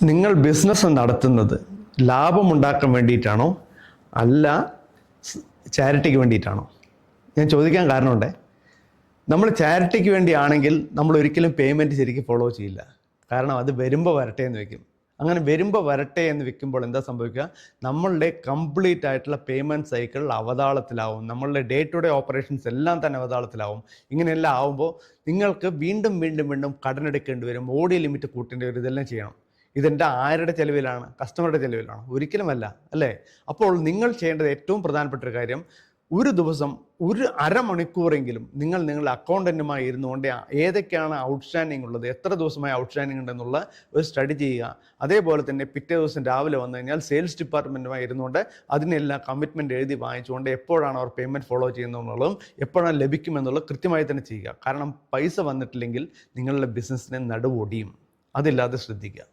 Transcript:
നിങ്ങൾ ബിസിനസ് നടത്തുന്നത് ലാഭമുണ്ടാക്കാൻ വേണ്ടിയിട്ടാണോ അല്ല ചാരിറ്റിക്ക് വേണ്ടിയിട്ടാണോ? ഞാൻ ചോദിക്കാൻ കാരണമുണ്ട്. നമ്മൾ ചാരിറ്റിക്ക് വേണ്ടിയാണെങ്കിൽ നമ്മൾ ഒരിക്കലും പേയ്മെൻറ്റ് ശരിക്കും ഫോളോ ചെയ്യില്ല. കാരണം അത് വരുമ്പോൾ വരട്ടെ എന്ന് വെക്കും. അങ്ങനെ വരുമ്പോൾ വരട്ടെ എന്ന് വെക്കുമ്പോൾ എന്താ സംഭവിക്കുക? നമ്മളുടെ കംപ്ലീറ്റ് ആയിട്ടുള്ള പേയ്മെൻറ്റ് സൈക്കിൾ അവതാളത്തിലാവും. നമ്മളുടെ ഡേ ടു ഡേ ഓപ്പറേഷൻസ് എല്ലാം തന്നെ അവതാളത്തിലാവും. ഇങ്ങനെയെല്ലാം ആവുമ്പോൾ നിങ്ങൾക്ക് വീണ്ടും വീണ്ടും വീണ്ടും കടമെടുക്കേണ്ടി വരും, ഓടി ലിമിറ്റ് കൂട്ടേണ്ടി വരും, ഇതെല്ലാം ചെയ്യണം. ഇതെൻ്റെ ആരുടെ ചെലവിലാണ്? കസ്റ്റമറുടെ ചെലവിലാണോ? ഒരിക്കലുമല്ല, അല്ലേ? അപ്പോൾ നിങ്ങൾ ചെയ്യേണ്ടത് ഏറ്റവും പ്രധാനപ്പെട്ട ഒരു കാര്യം, ഒരു ദിവസം ഒരു അരമണിക്കൂറെങ്കിലും നിങ്ങളുടെ അക്കൗണ്ടൻറ്റുമായി ഇരുന്നുകൊണ്ട് ഏതൊക്കെയാണ് ഔട്ട്സ്റ്റാൻഡിങ് ഉള്ളത്, എത്ര ദിവസമായി ഔട്ട്സ്റ്റാൻഡിങ് ഉണ്ടെന്നുള്ള ഒരു സ്റ്റഡി ചെയ്യുക. അതേപോലെ തന്നെ പിറ്റേ ദിവസം രാവിലെ വന്നു കഴിഞ്ഞാൽ സെയിൽസ് ഡിപ്പാർട്ട്മെൻറ്റുമായി ഇരുന്നുകൊണ്ട് അതിനെല്ലാം കമ്മിറ്റ്മെൻറ്റ് എഴുതി വാങ്ങിച്ചുകൊണ്ട് എപ്പോഴാണ് അവർ പേയ്മെൻറ്റ് ഫോളോ ചെയ്യുന്നതെന്നുള്ളതും എപ്പോഴാണ് ലഭിക്കുമെന്നുള്ളത് കൃത്യമായി തന്നെ ചെയ്യുക. കാരണം പൈസ വന്നിട്ടില്ലെങ്കിൽ നിങ്ങളുടെ ബിസിനസ്സിനെ നടുവൊടിയും. അതില്ലാതെ ശ്രദ്ധിക്കുക.